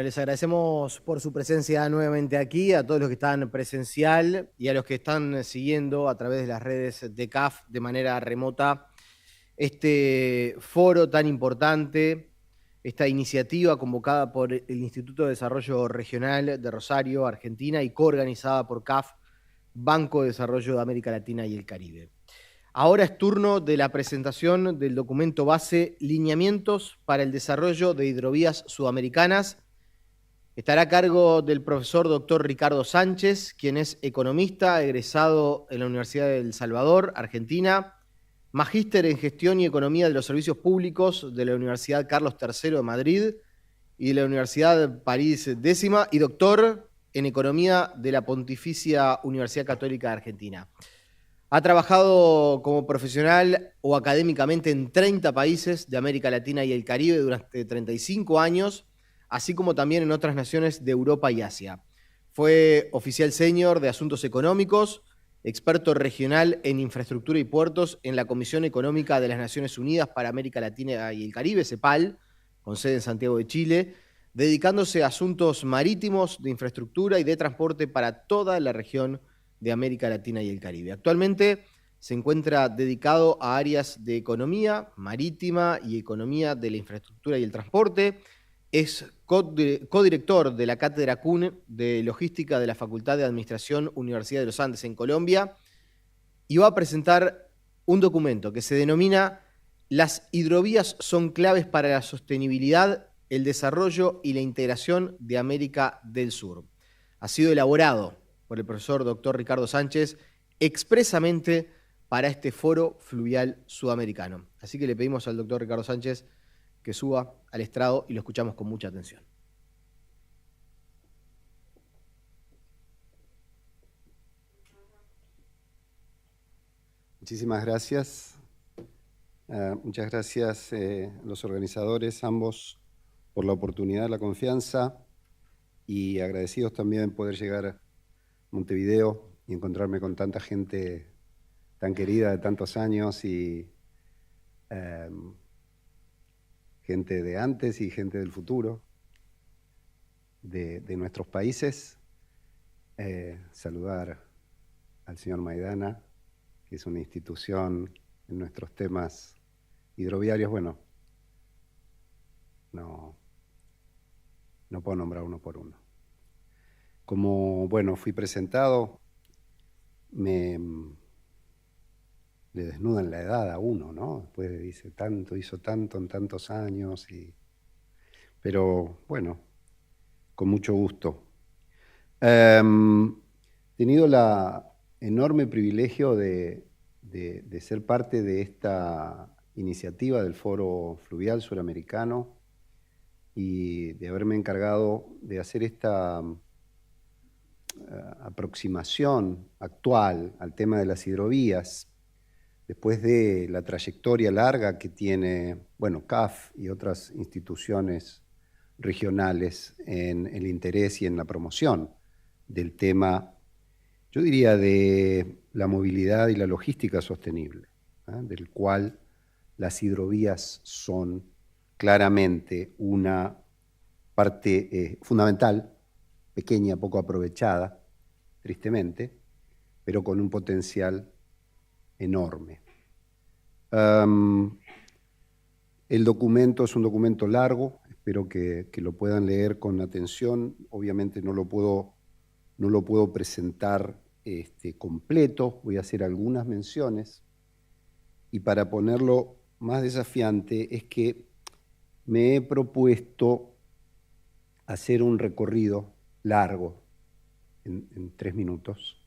les agradecemos por su presencia nuevamente aquí, a todos los que están presencial y a los que están siguiendo a través de las redes de CAF de manera remota este foro tan importante, esta iniciativa convocada por el Instituto de Desarrollo Regional de Rosario, Argentina, y coorganizada por CAF, Banco de Desarrollo de América Latina y el Caribe. Ahora es turno de la presentación del documento base Lineamientos para el Desarrollo de Hidrovías Sudamericanas. Estará a cargo del profesor doctor Ricardo Sánchez, quien es economista, egresado en la Universidad de El Salvador, Argentina, magíster en Gestión y Economía de los Servicios Públicos de la Universidad Carlos III de Madrid y de la Universidad París X, y doctor en Economía de la Pontificia Universidad Católica de Argentina. Ha trabajado como profesional o académicamente en 30 países de América Latina y el Caribe durante 35 años, así como también en otras naciones de Europa y Asia. Fue oficial senior de Asuntos Económicos, experto regional en infraestructura y puertos en la Comisión Económica de las Naciones Unidas para América Latina y el Caribe, CEPAL, con sede en Santiago de Chile, dedicándose a asuntos marítimos, de infraestructura y de transporte para toda la región de América Latina y el Caribe. Actualmente se encuentra dedicado a áreas de economía marítima y economía de la infraestructura y el transporte. Es codirector de la Cátedra CUN de Logística de la Facultad de Administración Universidad de los Andes en Colombia y va a presentar un documento que se denomina Las hidrovías son claves para la sostenibilidad, el desarrollo y la integración de América del Sur. Ha sido elaborado por el profesor doctor Ricardo Sánchez expresamente para este foro fluvial sudamericano. Así que le pedimos al doctor Ricardo Sánchez que suba al estrado y lo escuchamos con mucha atención. Muchísimas gracias. Muchas gracias a los organizadores, ambos, por la oportunidad, la confianza, y agradecidos también de poder llegar a Montevideo y encontrarme con tanta gente tan querida de tantos años y gente de antes y gente del futuro de nuestros países. Saludar al señor Maidana, que es una institución en nuestros temas hidroviarios. Bueno, no puedo nombrar uno por uno. Como, bueno, fui presentado, le desnudan la edad a uno, ¿no? Después dice tanto, hizo tanto en tantos años, pero bueno, con mucho gusto. He tenido la enorme privilegio de ser parte de esta iniciativa del Foro Fluvial Suramericano y de haberme encargado de hacer esta aproximación actual al tema de las hidrovías, después de la trayectoria larga que tiene, bueno, CAF y otras instituciones regionales en el interés y en la promoción del tema, yo diría, de la movilidad y la logística sostenible, del cual las hidrovías son claramente una parte fundamental, pequeña, poco aprovechada, tristemente, pero con un potencial enorme. El documento es un documento largo, espero que lo puedan leer con atención. Obviamente no lo puedo presentar completo, voy a hacer algunas menciones, y para ponerlo más desafiante es que me he propuesto hacer un recorrido largo en 3 minutos,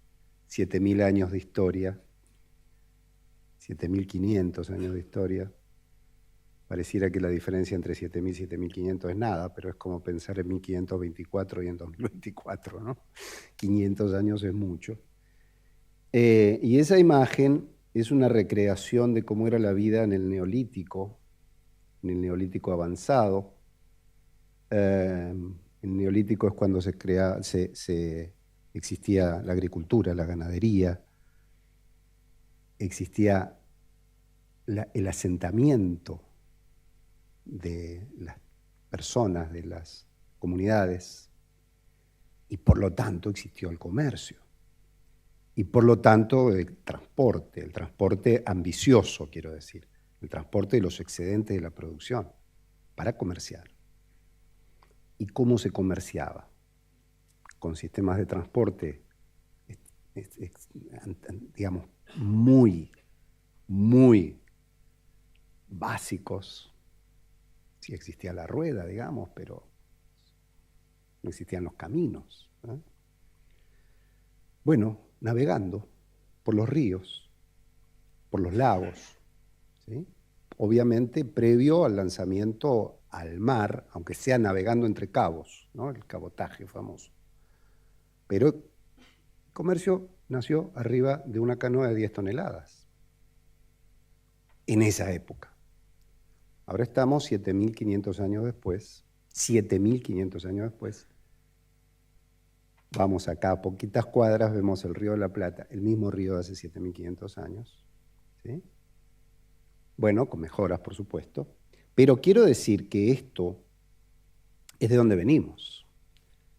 7.000 años de historia, 7.500 años de historia. Pareciera que la diferencia entre 7.000 y 7.500 es nada, pero es como pensar en 1.524 y en 2024, ¿no? 500 años es mucho. Y esa imagen es una recreación de cómo era la vida en el Neolítico avanzado. El Neolítico es cuando existía la agricultura, la ganadería, existía el asentamiento de las personas, de las comunidades, y por lo tanto existió el comercio. Y por lo tanto el transporte ambicioso, quiero decir, el transporte de los excedentes de la producción para comerciar. ¿Y cómo se comerciaba? Con sistemas de transporte, digamos, muy básicos. Sí existía la rueda, digamos, pero no existían los caminos, ¿eh? Bueno, navegando por los ríos, por los lagos, ¿sí? Obviamente previo al lanzamiento al mar, aunque sea navegando entre cabos, ¿no? El cabotaje famoso. Pero el comercio nació arriba de una canoa de 10 toneladas, en esa época. Ahora estamos 7.500 años después, 7.500 años después. Vamos acá a poquitas cuadras, vemos el Río de la Plata, el mismo río de hace 7.500 años, ¿sí? Bueno, con mejoras, por supuesto, pero quiero decir que esto es de donde venimos.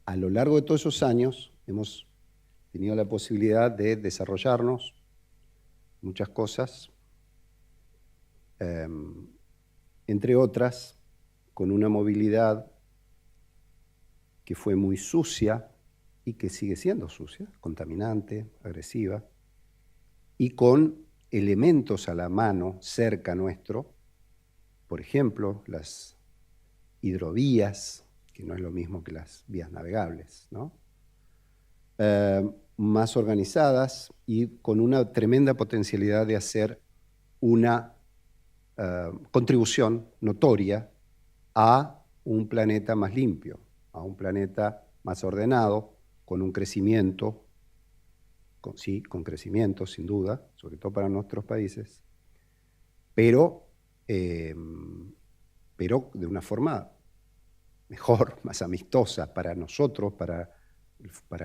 A lo largo de todos esos años hemos tenido la posibilidad de desarrollarnos muchas cosas, entre otras, con una movilidad que fue muy sucia y que sigue siendo sucia, contaminante, agresiva, y con elementos a la mano cerca nuestro, por ejemplo, las hidrovías, que no es lo mismo que las vías navegables, ¿no? Más organizadas y con una tremenda potencialidad de hacer una contribución notoria a un planeta más limpio, a un planeta más ordenado, con un crecimiento, con crecimiento sin duda, sobre todo para nuestros países, pero de una forma mejor, más amistosa para nosotros, para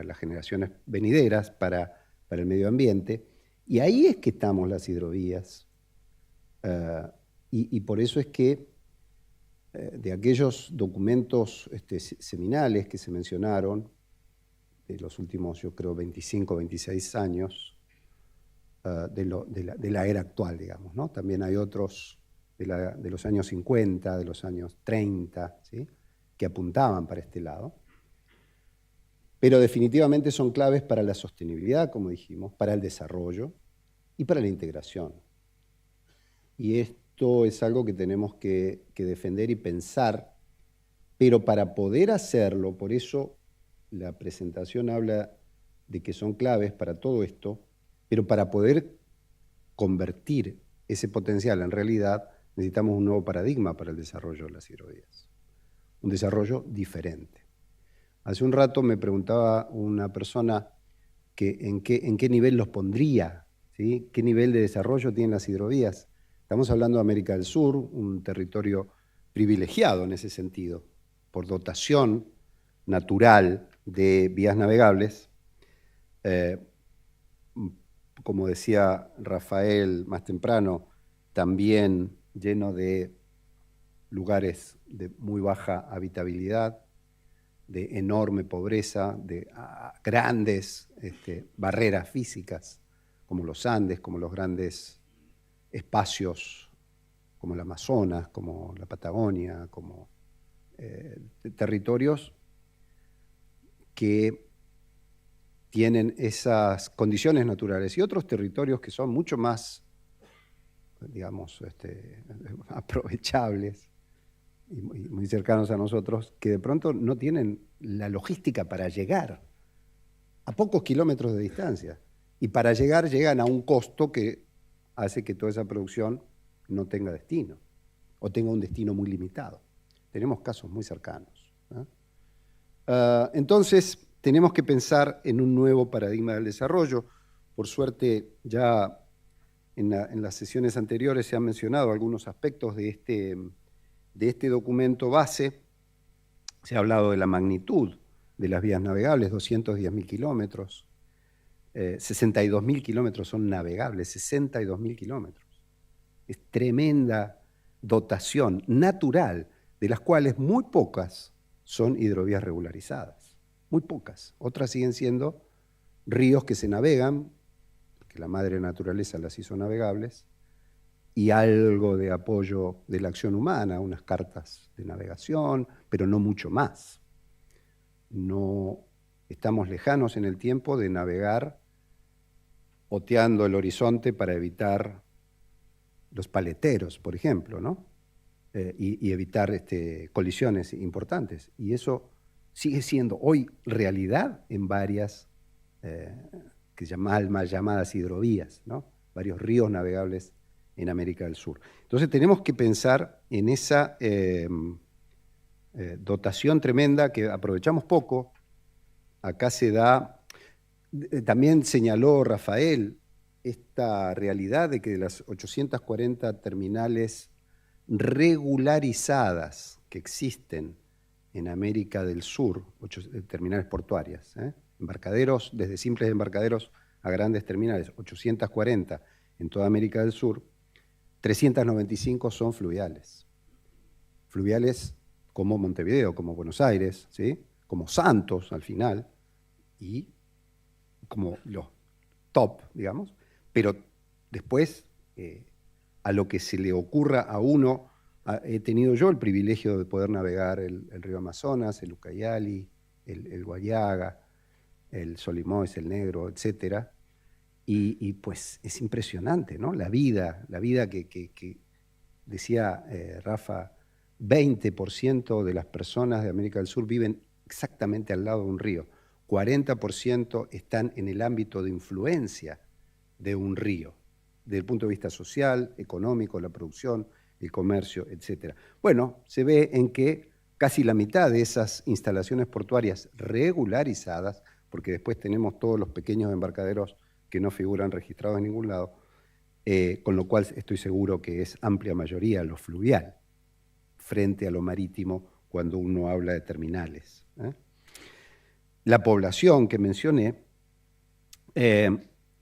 las generaciones venideras, para el medio ambiente. Y ahí es que estamos las hidrovías. Y por eso es que de aquellos documentos seminales que se mencionaron, de los últimos, yo creo, 25, 26 años, de la era actual, digamos, ¿no? También hay otros de los años 50, de los años 30, ¿sí? Que apuntaban para este lado. Pero definitivamente son claves para la sostenibilidad, como dijimos, para el desarrollo y para la integración. Y esto es algo que tenemos que defender y pensar, pero para poder hacerlo, por eso la presentación habla de que son claves para todo esto, pero para poder convertir ese potencial en realidad, necesitamos un nuevo paradigma para el desarrollo de las hidrovías, un desarrollo diferente. Hace un rato me preguntaba una persona que en qué nivel los pondría, ¿sí? ¿Qué nivel de desarrollo tienen las hidrovías? Estamos hablando de América del Sur, un territorio privilegiado en ese sentido, por dotación natural de vías navegables. Como decía Rafael más temprano, también lleno de lugares de muy baja habitabilidad, de enorme pobreza, de grandes barreras físicas, como los Andes, como los grandes espacios, como el Amazonas, como la Patagonia, como territorios que tienen esas condiciones naturales, y otros territorios que son mucho más, digamos, aprovechables y muy cercanos a nosotros, que de pronto no tienen la logística para llegar a pocos kilómetros de distancia. Y para llegar, llegan a un costo que hace que toda esa producción no tenga destino, o tenga un destino muy limitado. Tenemos casos muy cercanos, ¿eh? Entonces, tenemos que pensar en un nuevo paradigma del desarrollo. Por suerte, ya en las sesiones anteriores se han mencionado algunos aspectos de este documento base. Se ha hablado de la magnitud de las vías navegables, 210.000 kilómetros. 62.000 kilómetros son navegables, 62.000 kilómetros. Es tremenda dotación natural, de las cuales muy pocas son hidrovías regularizadas, muy pocas. Otras siguen siendo ríos que se navegan, porque la madre naturaleza las hizo navegables, y algo de apoyo de la acción humana, unas cartas de navegación, pero no mucho más. No estamos lejanos en el tiempo de navegar oteando el horizonte para evitar los paleteros, por ejemplo, ¿no? Y evitar colisiones importantes. Y eso sigue siendo hoy realidad en varias mal llamadas hidrovías, ¿no? Varios ríos navegables en América del Sur. Entonces tenemos que pensar en esa dotación tremenda que aprovechamos poco. Acá se da, también señaló Rafael, esta realidad de que de las 840 terminales regularizadas que existen en América del Sur, terminales portuarias, embarcaderos, desde simples embarcaderos a grandes terminales, 840 en toda América del Sur, 395 son fluviales. Fluviales como Montevideo, como Buenos Aires, ¿sí? Como Santos al final, y como los top, digamos, pero después, a lo que se le ocurra a uno, he tenido yo el privilegio de poder navegar el río Amazonas, el Ucayali, el Guayaga, el Solimões, el Negro, etcétera, y pues es impresionante, ¿no? La vida que decía Rafa, 20% de las personas de América del Sur viven exactamente al lado de un río, 40% están en el ámbito de influencia de un río, desde el punto de vista social, económico, la producción, el comercio, etc. Bueno, se ve en que casi la mitad de esas instalaciones portuarias regularizadas, porque después tenemos todos los pequeños embarcaderos que no figuran registrados en ningún lado, con lo cual estoy seguro que es amplia mayoría lo fluvial, frente a lo marítimo cuando uno habla de terminales. La población que mencioné,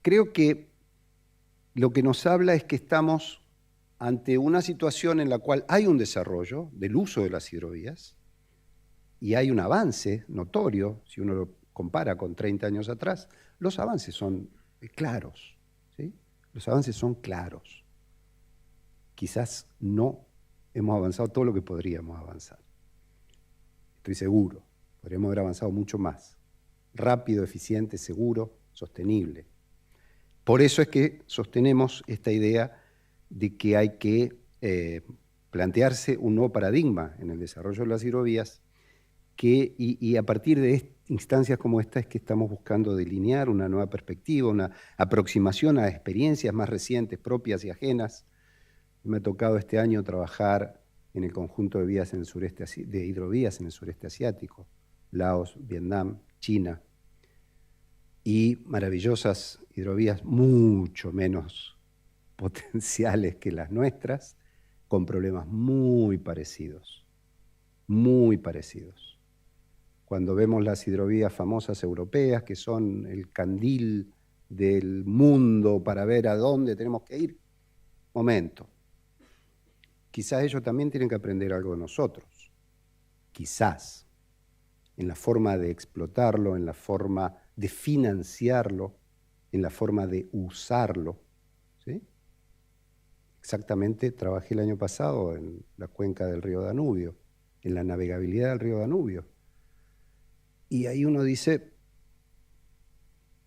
creo que lo que nos habla es que estamos ante una situación en la cual hay un desarrollo del uso de las hidrovías y hay un avance notorio, si uno lo compara con 30 años atrás, los avances son claros, ¿sí? Los avances son claros. Quizás no hemos avanzado todo lo que podríamos avanzar. Estoy seguro, podríamos haber avanzado mucho más. Rápido, eficiente, seguro, sostenible. Por eso es que sostenemos esta idea de que hay que plantearse un nuevo paradigma en el desarrollo de las hidrovías, y a partir de instancias como esta es que estamos buscando delinear una nueva perspectiva, una aproximación a experiencias más recientes, propias y ajenas. Me ha tocado este año trabajar en el conjunto de vías en el sureste, de hidrovías en el sureste asiático, Laos, Vietnam, China, y maravillosas hidrovías mucho menos potenciales que las nuestras, con problemas muy parecidos, muy parecidos. Cuando vemos las hidrovías famosas europeas, que son el candil del mundo para ver a dónde tenemos que ir, momento, quizás ellos también tienen que aprender algo de nosotros, quizás, en la forma de explotarlo, en la forma de financiarlo, en la forma de usarlo, ¿sí? Exactamente, trabajé el año pasado en la cuenca del río Danubio, en la navegabilidad del río Danubio. Y ahí uno dice,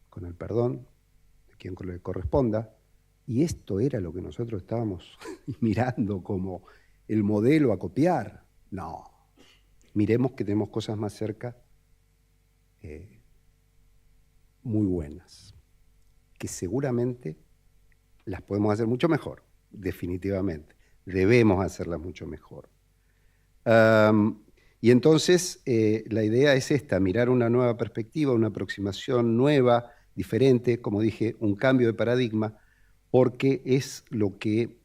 con el perdón de quien le corresponda, y esto era lo que nosotros estábamos mirando como el modelo a copiar. No, miremos que tenemos cosas más cerca muy buenas, que seguramente las podemos hacer mucho mejor, definitivamente. Debemos hacerlas mucho mejor. Y entonces la idea es esta, mirar una nueva perspectiva, una aproximación nueva, diferente, como dije, un cambio de paradigma, porque es lo que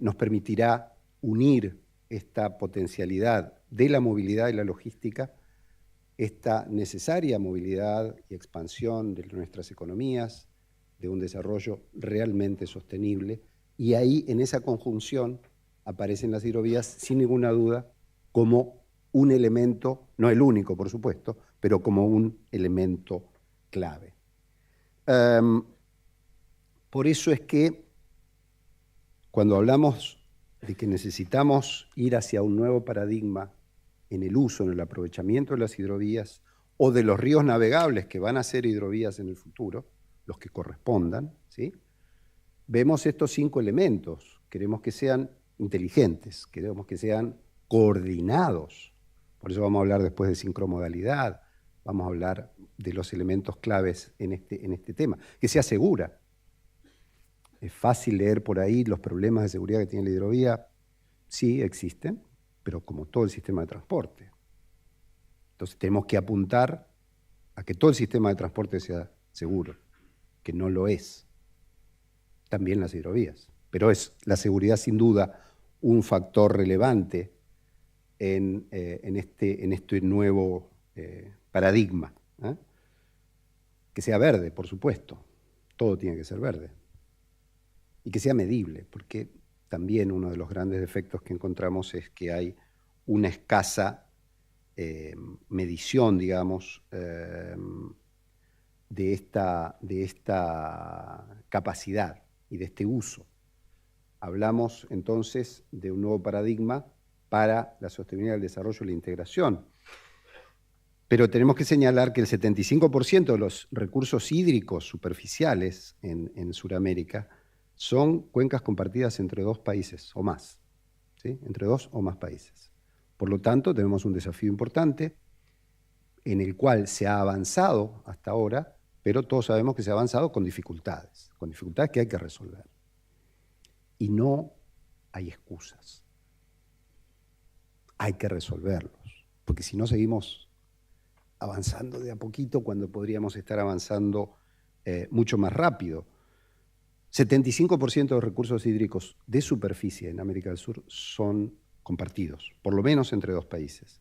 nos permitirá unir esta potencialidad de la movilidad y la logística, esta necesaria movilidad y expansión de nuestras economías, de un desarrollo realmente sostenible, y ahí en esa conjunción aparecen las hidrovías sin ninguna duda como un elemento, no el único por supuesto, pero como un elemento clave. Por eso es que cuando hablamos de que necesitamos ir hacia un nuevo paradigma en el uso, en el aprovechamiento de las hidrovías o de los ríos navegables que van a ser hidrovías en el futuro, los que correspondan, ¿sí? Vemos estos 5 elementos. Queremos que sean inteligentes, queremos que sean coordinados. Por eso vamos a hablar después de sincromodalidad, vamos a hablar de los elementos claves en este tema. Que sea segura. Es fácil leer por ahí los problemas de seguridad que tiene la hidrovía. Sí, existen, pero como todo el sistema de transporte. Entonces tenemos que apuntar a que todo el sistema de transporte sea seguro, que no lo es. También las hidrovías. Pero es la seguridad sin duda un factor relevante en este nuevo paradigma. Que sea verde, por supuesto. Todo tiene que ser verde. Y que sea medible, porque también uno de los grandes defectos que encontramos es que hay una escasa medición, digamos, de esta capacidad y de este uso. Hablamos entonces de un nuevo paradigma para la sostenibilidad del desarrollo y la integración. Pero tenemos que señalar que el 75% de los recursos hídricos superficiales en Sudamérica son cuencas compartidas entre 2 países o más, ¿sí? Entre 2 o más países. Por lo tanto, tenemos un desafío importante en el cual se ha avanzado hasta ahora, pero todos sabemos que se ha avanzado con dificultades que hay que resolver. Y no hay excusas. Hay que resolverlos, porque si no seguimos avanzando de a poquito cuando podríamos estar avanzando mucho más rápido. 75% de los recursos hídricos de superficie en América del Sur son compartidos, por lo menos entre 2 países.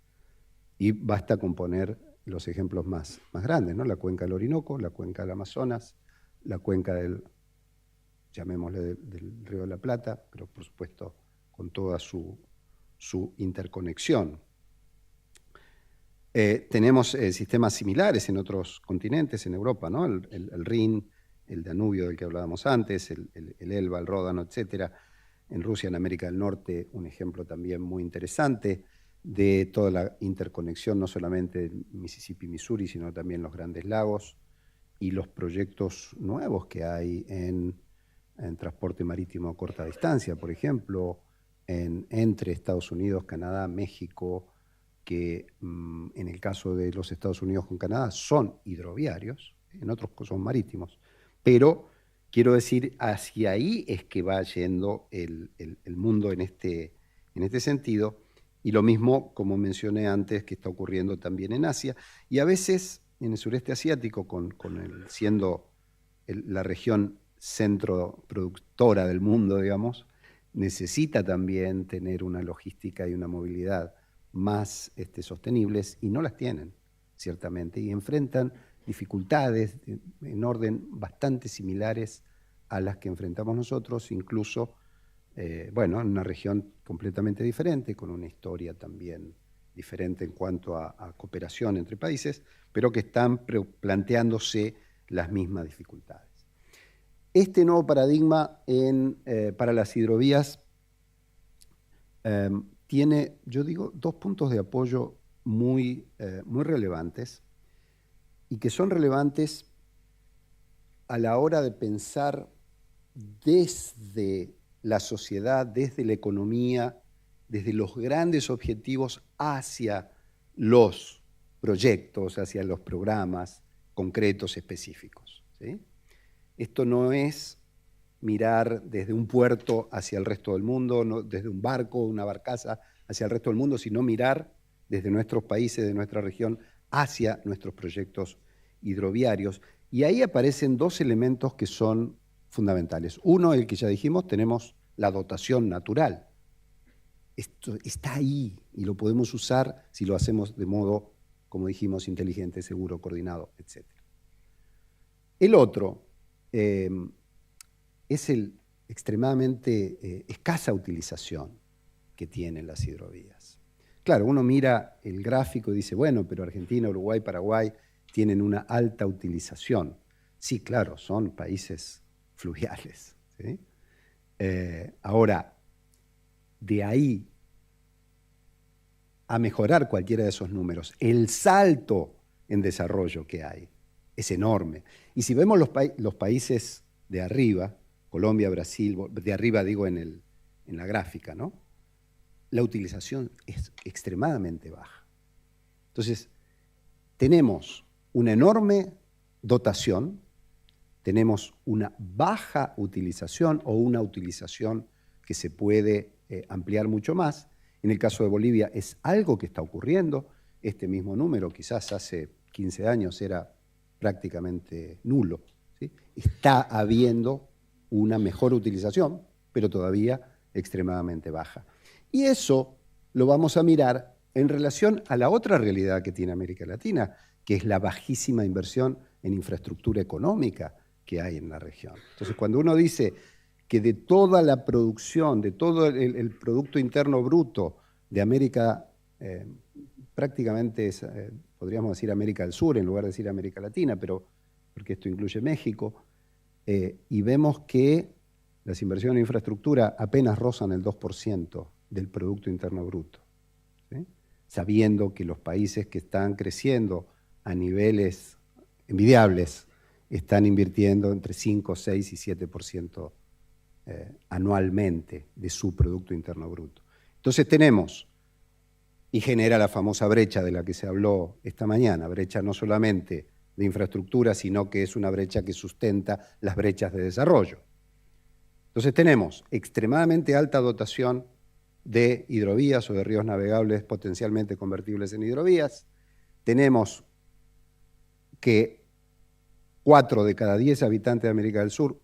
Y basta con poner los ejemplos más grandes, ¿no? La cuenca del Orinoco, la cuenca del Amazonas, la cuenca llamémosle del Río de la Plata, pero por supuesto con toda su interconexión. Tenemos sistemas similares en otros continentes, en Europa, ¿no? El Rin, el Danubio del que hablábamos antes, el Elba, el Ródano, etc. En Rusia, en América del Norte, un ejemplo también muy interesante de toda la interconexión, no solamente del Mississippi, Missouri, sino también los grandes lagos y los proyectos nuevos que hay en transporte marítimo a corta distancia, por ejemplo, entre Estados Unidos, Canadá, México, que en el caso de los Estados Unidos con Canadá son hidroviarios, en otros son marítimos, pero quiero decir, hacia ahí es que va yendo el mundo en este sentido, y lo mismo, como mencioné antes, que está ocurriendo también en Asia, y a veces en el sureste asiático, siendo la región centro productora del mundo, digamos, necesita también tener una logística y una movilidad más sostenibles, y no las tienen, ciertamente, y enfrentan dificultades en orden bastante similares a las que enfrentamos nosotros, incluso, bueno, en una región completamente diferente, con una historia también diferente en cuanto a cooperación entre países, pero que están planteándose las mismas dificultades. Este nuevo paradigma para las hidrovías tiene, yo digo, 2 puntos de apoyo muy relevantes, y que son relevantes a la hora de pensar desde la sociedad, desde la economía, desde los grandes objetivos hacia los proyectos, hacia los programas concretos específicos, ¿sí? Esto no es mirar desde un puerto hacia el resto del mundo, no desde un barco, una barcaza hacia el resto del mundo, sino mirar desde nuestros países, de nuestra región, hacia nuestros proyectos hidroviarios. Y ahí aparecen 2 elementos que son fundamentales. Uno, el que ya dijimos, tenemos la dotación natural. Esto está ahí y lo podemos usar si lo hacemos de modo, como dijimos, inteligente, seguro, coordinado, etc. El otro es el extremadamente escasa utilización que tienen las hidrovías. claro, uno mira el gráfico y dice, bueno, pero Argentina, Uruguay, Paraguay tienen una alta utilización. Sí, claro, son países fluviales, ¿sí? Ahora, de ahí a mejorar cualquiera de esos números, el salto en desarrollo que hay es enorme. Y si vemos los países de arriba, Colombia, Brasil, de arriba digo en la gráfica, ¿no? La utilización es extremadamente baja. Entonces, tenemos una enorme dotación, tenemos una baja utilización o una utilización que se puede ampliar mucho más. En el caso de Bolivia es algo que está ocurriendo. Este mismo número quizás hace 15 años era prácticamente nulo, ¿sí? Está habiendo una mejor utilización, pero todavía extremadamente baja. Y eso lo vamos a mirar en relación a la otra realidad que tiene América Latina, que es la bajísima inversión en infraestructura económica que hay en la región. Entonces, cuando uno dice que de toda la producción, de todo el Producto Interno Bruto de América, prácticamente es, podríamos decir América del Sur en lugar de decir América Latina, pero porque esto incluye México, y vemos que las inversiones en infraestructura apenas rozan el 2% del Producto Interno Bruto, ¿sí? Sabiendo que los países que están creciendo a niveles envidiables están invirtiendo entre 5, 6 y 7% anualmente de su Producto Interno Bruto. Entonces tenemos, y genera la famosa brecha de la que se habló esta mañana, brecha no solamente de infraestructura, sino que es una brecha que sustenta las brechas de desarrollo. Entonces tenemos extremadamente alta dotación de hidrovías o de ríos navegables potencialmente convertibles en hidrovías. Tenemos que 4 de cada 10 habitantes de América del Sur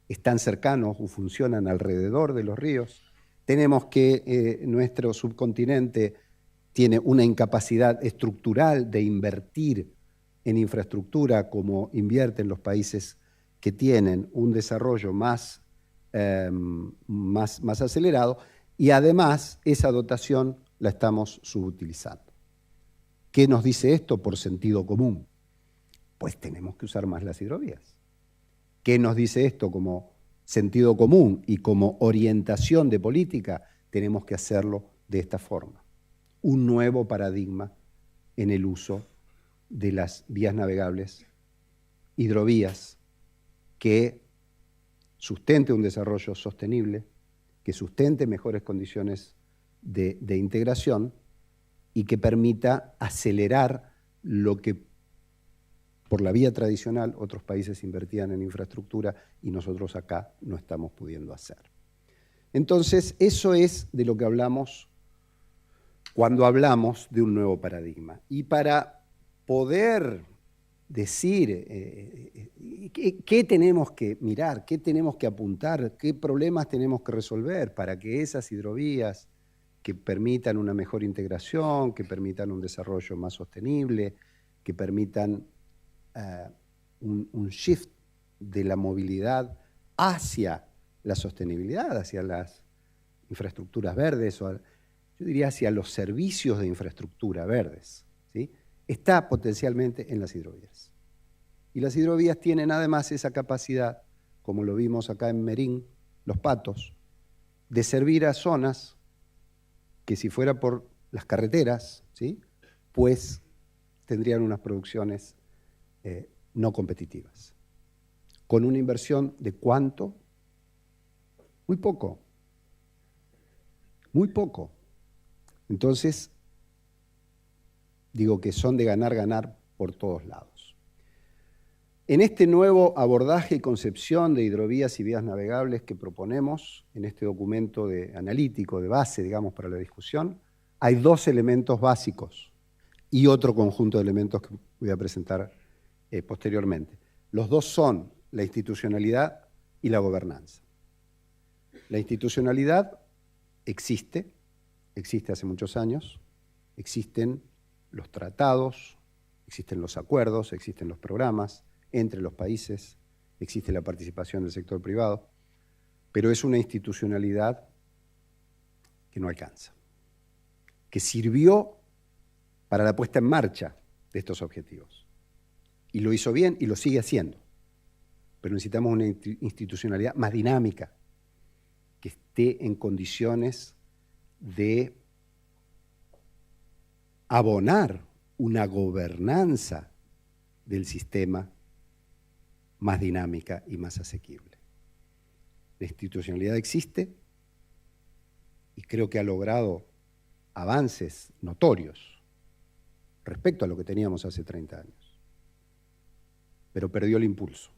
están cercanos o funcionan alrededor de los ríos. Tenemos que nuestro subcontinente tiene una incapacidad estructural de invertir en infraestructura como invierten los países que tienen un desarrollo más acelerado, y además esa dotación la estamos subutilizando. ¿Qué nos dice esto por sentido común? Pues tenemos que usar más las hidrovías. ¿Qué nos dice esto como sentido común y como orientación de política? Tenemos que hacerlo de esta forma. Un nuevo paradigma en el uso de las vías navegables, hidrovías, que sustente un desarrollo sostenible, que sustente mejores condiciones de integración y que permita acelerar lo que por la vía tradicional otros países invertían en infraestructura y nosotros acá no estamos pudiendo hacer. Entonces, eso es de lo que hablamos cuando hablamos de un nuevo paradigma. Y para poder decir qué tenemos que mirar, qué tenemos que apuntar, qué problemas tenemos que resolver para que esas hidrovías que permitan una mejor integración, que permitan un desarrollo más sostenible, que permitan un shift de la movilidad hacia la sostenibilidad, hacia las infraestructuras verdes, o yo diría hacia los servicios de infraestructura verdes, ¿sí? Está potencialmente en las hidrovías. Y las hidrovías tienen además esa capacidad, como lo vimos acá en Merín, Los Patos, de servir a zonas que si fuera por las carreteras, ¿sí?, pues tendrían unas producciones no competitivas. Con una inversión de ¿cuánto? Muy poco. Muy poco. Entonces, digo que son de ganar, ganar por todos lados. En este nuevo abordaje y concepción de hidrovías y vías navegables que proponemos, en este documento analítico, de base, digamos, para la discusión, hay 2 elementos básicos y otro conjunto de elementos que voy a presentar posteriormente. Los 2 son la institucionalidad y la gobernanza. La institucionalidad existe hace muchos años, existen los tratados, existen los acuerdos, existen los programas entre los países, existe la participación del sector privado, pero es una institucionalidad que no alcanza. que sirvió para la puesta en marcha de estos objetivos. Y lo hizo bien y lo sigue haciendo. Pero necesitamos una institucionalidad más dinámica, que esté en condiciones de abonar una gobernanza del sistema más dinámica y más asequible. La institucionalidad existe y creo que ha logrado avances notorios respecto a lo que teníamos hace 30 años. Pero perdió el impulso.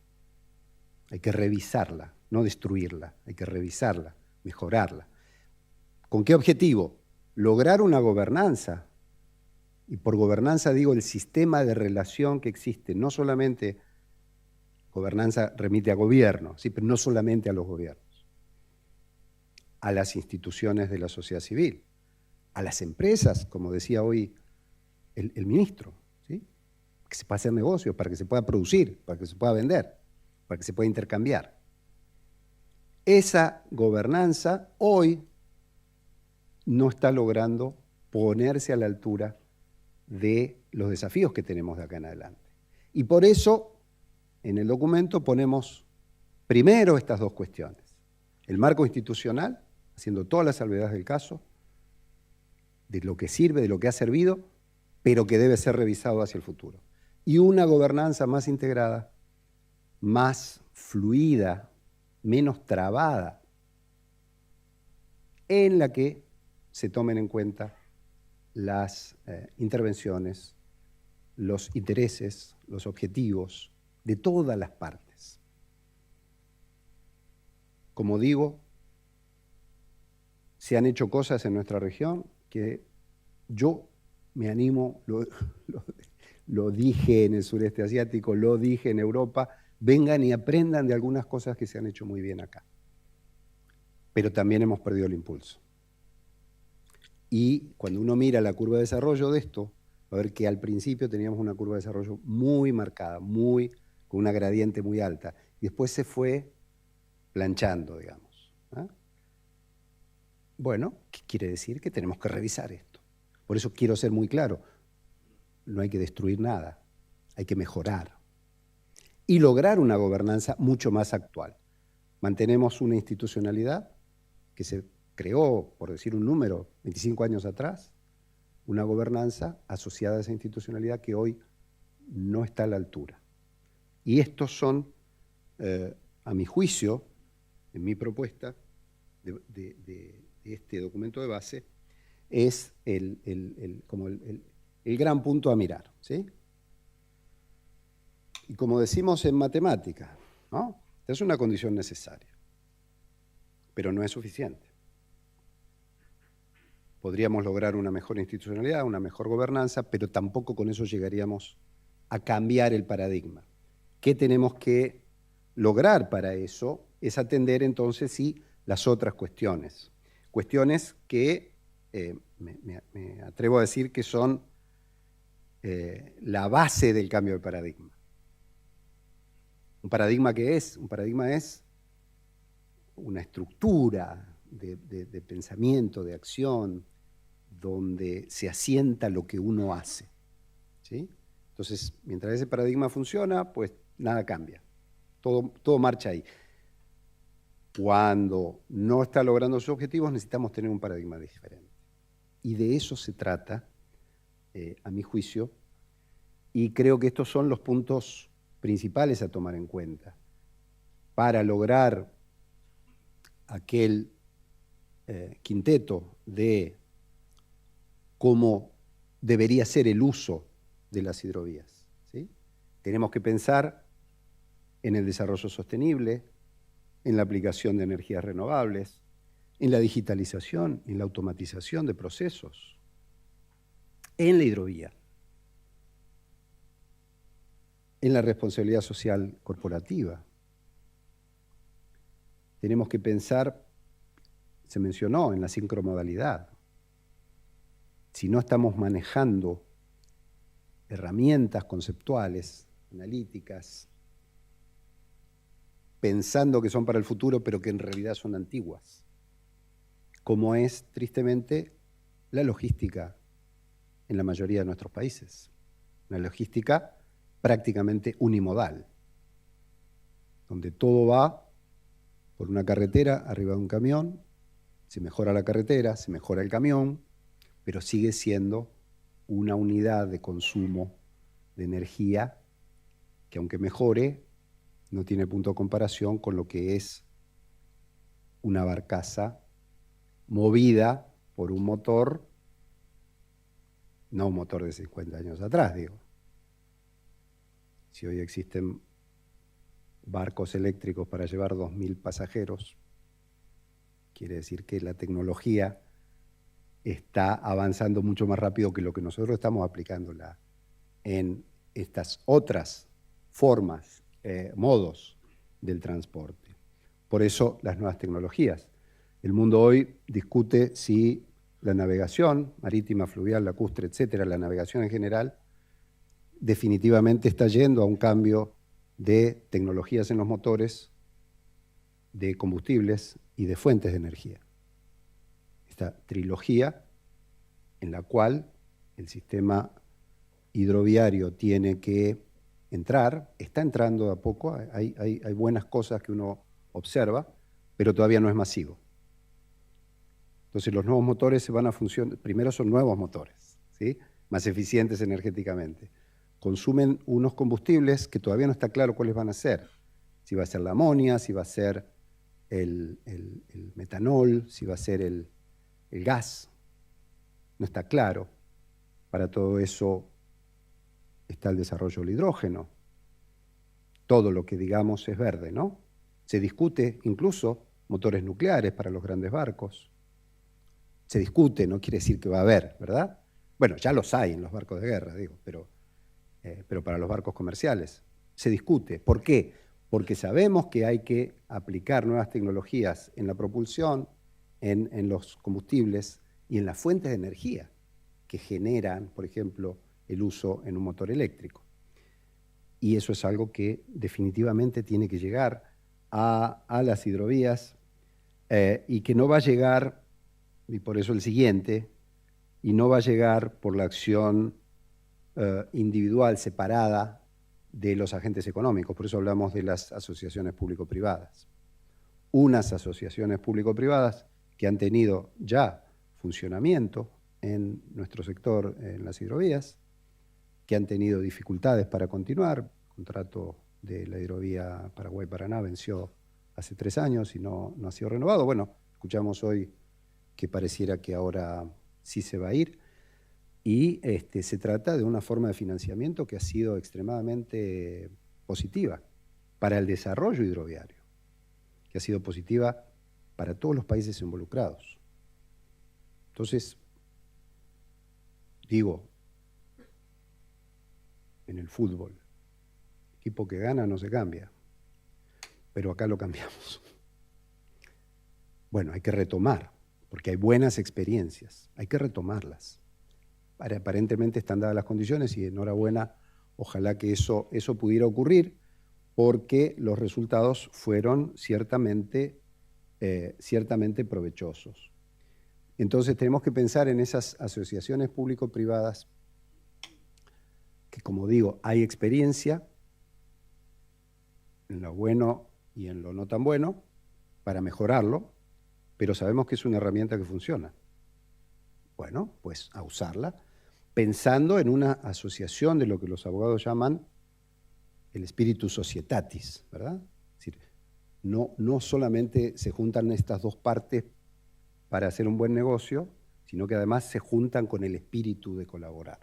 Hay que revisarla, no destruirla, hay que revisarla, mejorarla. ¿Con qué objetivo? Lograr una gobernanza. Y por gobernanza digo el sistema de relación que existe, no solamente gobernanza remite a gobierno, ¿sí? Pero no solamente a los gobiernos, a las instituciones de la sociedad civil, a las empresas, como decía hoy el ministro, ¿sí? Que se pueda hacer negocios, para que se pueda producir, para que se pueda vender, para que se pueda intercambiar. Esa gobernanza hoy no está logrando ponerse a la altura de los desafíos que tenemos de acá en adelante. Y por eso, en el documento ponemos primero estas dos cuestiones. El marco institucional, haciendo todas las salvedades del caso, de lo que sirve, de lo que ha servido, pero que debe ser revisado hacia el futuro. Y una gobernanza más integrada, más fluida, menos trabada, en la que se tomen en cuenta las intervenciones, los intereses, los objetivos de todas las partes. Como digo, se han hecho cosas en nuestra región que yo me animo, lo dije en el sureste asiático, lo dije en Europa, vengan y aprendan de algunas cosas que se han hecho muy bien acá. Pero también hemos perdido el impulso. Y cuando uno mira la curva de desarrollo de esto, va a ver que al principio teníamos una curva de desarrollo muy marcada, con una gradiente muy alta. Y después se fue planchando, digamos. ¿Ah? Bueno, ¿qué quiere decir? Que tenemos que revisar esto. Por eso quiero ser muy claro. No hay que destruir nada, hay que mejorar. Y lograr una gobernanza mucho más actual. Mantenemos una institucionalidad que se creó, por decir un número, 25 años atrás, una gobernanza asociada a esa institucionalidad que hoy no está a la altura. Y estos son, a mi juicio, en mi propuesta de este documento de base, es el gran punto a mirar, ¿sí? Y como decimos en matemática, ¿no? Esta es una condición necesaria, pero no es suficiente. Podríamos lograr una mejor institucionalidad, una mejor gobernanza, pero tampoco con eso llegaríamos a cambiar el paradigma. ¿Qué tenemos que lograr para eso? Es atender entonces sí las otras cuestiones. Cuestiones que me atrevo a decir que son la base del cambio de paradigma. ¿Un paradigma qué es? Un paradigma es una estructura de pensamiento, de acción, donde se asienta lo que uno hace, ¿sí? Entonces, mientras ese paradigma funciona, pues nada cambia, todo marcha ahí. Cuando no está logrando sus objetivos, necesitamos tener un paradigma diferente. Y de eso se trata, a mi juicio, y creo que estos son los puntos principales a tomar en cuenta para lograr aquel quinteto de cómo debería ser el uso de las hidrovías, ¿sí? Tenemos que pensar en el desarrollo sostenible, en la aplicación de energías renovables, en la digitalización, en la automatización de procesos, en la hidrovía, en la responsabilidad social corporativa. Tenemos que pensar, se mencionó, en la sincromodalidad. Si no estamos manejando herramientas conceptuales, analíticas, pensando que son para el futuro, pero que en realidad son antiguas, como es, tristemente, la logística en la mayoría de nuestros países. Una logística prácticamente unimodal, donde todo va por una carretera arriba de un camión, se mejora la carretera, se mejora el camión, pero sigue siendo una unidad de consumo de energía que, aunque mejore, no tiene punto de comparación con lo que es una barcaza movida por un motor, no un motor de 50 años atrás, digo. Si hoy existen barcos eléctricos para llevar 2.000 pasajeros, quiere decir que la tecnología está avanzando mucho más rápido que lo que nosotros estamos aplicándola en estas otras formas, modos del transporte. Por eso las nuevas tecnologías. El mundo hoy discute si la navegación marítima, fluvial, lacustre, etcétera, la navegación en general, definitivamente está yendo a un cambio de tecnologías en los motores, de combustibles y de fuentes de energía. Esta trilogía en la cual el sistema hidroviario tiene que entrar, está entrando de a poco, hay buenas cosas que uno observa, pero todavía no es masivo. Entonces los nuevos motores se van a funcionar, primero son nuevos motores, ¿sí? Más eficientes energéticamente. Consumen unos combustibles que todavía no está claro cuáles van a ser. Si va a ser la amonia, si va a ser el metanol, si va a ser el gas. No está claro. Para todo eso está el desarrollo del hidrógeno. Todo lo que digamos es verde, ¿no? Se discute incluso motores nucleares para los grandes barcos. Se discute, no quiere decir que va a haber, ¿verdad? Bueno, ya los hay en los barcos de guerra, digo, pero para los barcos comerciales se discute. ¿Por qué? Porque sabemos que hay que aplicar nuevas tecnologías en la propulsión, en los combustibles y en las fuentes de energía que generan, por ejemplo, el uso en un motor eléctrico. Y eso es algo que definitivamente tiene que llegar a las hidrovías y que no va a llegar, y por eso el siguiente, y no va a llegar por la acción individual, separada de los agentes económicos. Por eso hablamos de las asociaciones público-privadas. Unas asociaciones público-privadas que han tenido ya funcionamiento en nuestro sector, en las hidrovías, que han tenido dificultades para continuar. El contrato de la hidrovía Paraguay-Paraná venció hace 3 años y no ha sido renovado. Bueno, escuchamos hoy que pareciera que ahora sí se va a ir. Y se trata de una forma de financiamiento que ha sido extremadamente positiva para el desarrollo hidroviario, que ha sido positiva para todos los países involucrados. Entonces, digo, en el fútbol, equipo que gana no se cambia, pero acá lo cambiamos. Bueno, hay que retomar, porque hay buenas experiencias, hay que retomarlas. Aparentemente están dadas las condiciones y enhorabuena, ojalá que eso pudiera ocurrir, porque los resultados fueron ciertamente provechosos. Entonces tenemos que pensar en esas asociaciones público-privadas que, como digo, hay experiencia en lo bueno y en lo no tan bueno para mejorarlo, pero sabemos que es una herramienta que funciona. Bueno, pues a usarla, pensando en una asociación de lo que los abogados llaman el spiritus societatis, ¿verdad? Es decir, no solamente se juntan estas dos partes para hacer un buen negocio, sino que además se juntan con el espíritu de colaborar.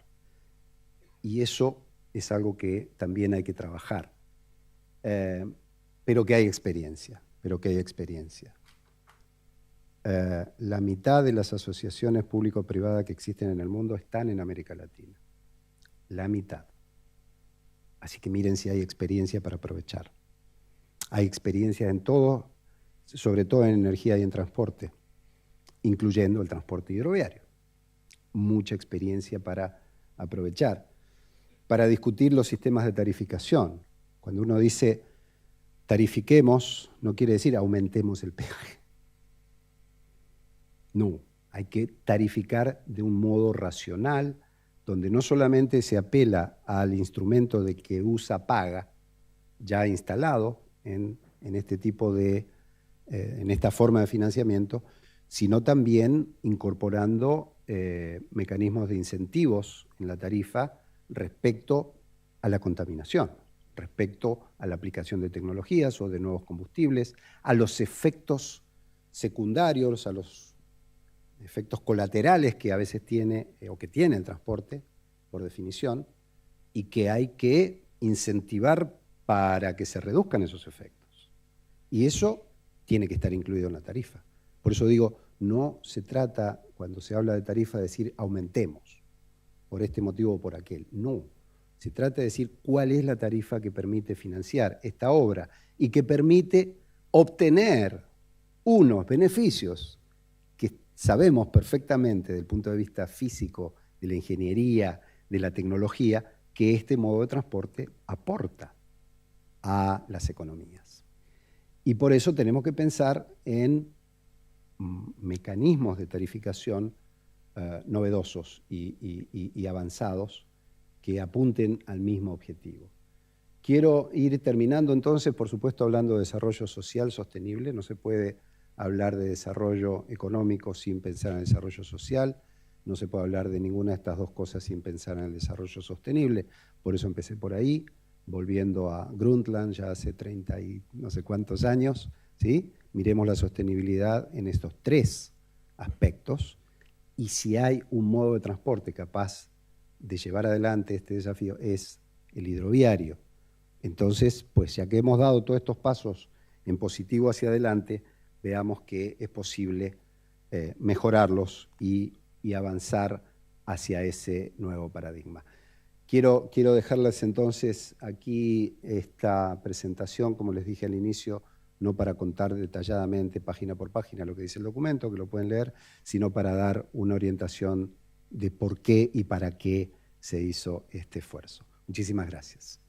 Y eso es algo que también hay que trabajar, pero que hay experiencia, La mitad de las asociaciones público-privadas que existen en el mundo están en América Latina. La mitad. Así que miren si hay experiencia para aprovechar. Hay experiencia en todo, sobre todo en energía y en transporte, incluyendo el transporte hidroviario. Mucha experiencia para aprovechar. Para discutir los sistemas de tarificación. Cuando uno dice tarifiquemos, no quiere decir aumentemos el peaje. No, Hay que tarificar de un modo racional, donde no solamente se apela al instrumento de que USA paga, ya instalado en este tipo de, en esta forma de financiamiento, sino también incorporando mecanismos de incentivos en la tarifa respecto a la contaminación, respecto a la aplicación de tecnologías o de nuevos combustibles, a los efectos secundarios, a los efectos colaterales que a veces tiene o que tiene el transporte, por definición, y que hay que incentivar para que se reduzcan esos efectos. Y eso tiene que estar incluido en la tarifa. Por eso digo, no se trata, cuando se habla de tarifa, de decir aumentemos por este motivo o por aquel. No, se trata de decir cuál es la tarifa que permite financiar esta obra y que permite obtener unos beneficios que sabemos perfectamente desde el punto de vista físico, de la ingeniería, de la tecnología, que este modo de transporte aporta a las economías. Y por eso tenemos que pensar en mecanismos de tarificación novedosos y avanzados que apunten al mismo objetivo. Quiero ir terminando entonces, por supuesto, hablando de desarrollo social sostenible. No se puede hablar de desarrollo económico sin pensar en el desarrollo social. No se puede hablar de ninguna de estas dos cosas sin pensar en el desarrollo sostenible. Por eso empecé por ahí, volviendo a Brundtland ya hace 30 y no sé cuántos años, ¿sí? Miremos la sostenibilidad en estos tres aspectos, y si hay un modo de transporte capaz de llevar adelante este desafío es el hidroviario. Entonces, pues ya que hemos dado todos estos pasos en positivo hacia adelante, veamos que es posible mejorarlos y avanzar hacia ese nuevo paradigma. Quiero dejarles entonces aquí esta presentación, como les dije al inicio, no para contar detalladamente página por página lo que dice el documento, que lo pueden leer, sino para dar una orientación de por qué y para qué se hizo este esfuerzo. Muchísimas gracias.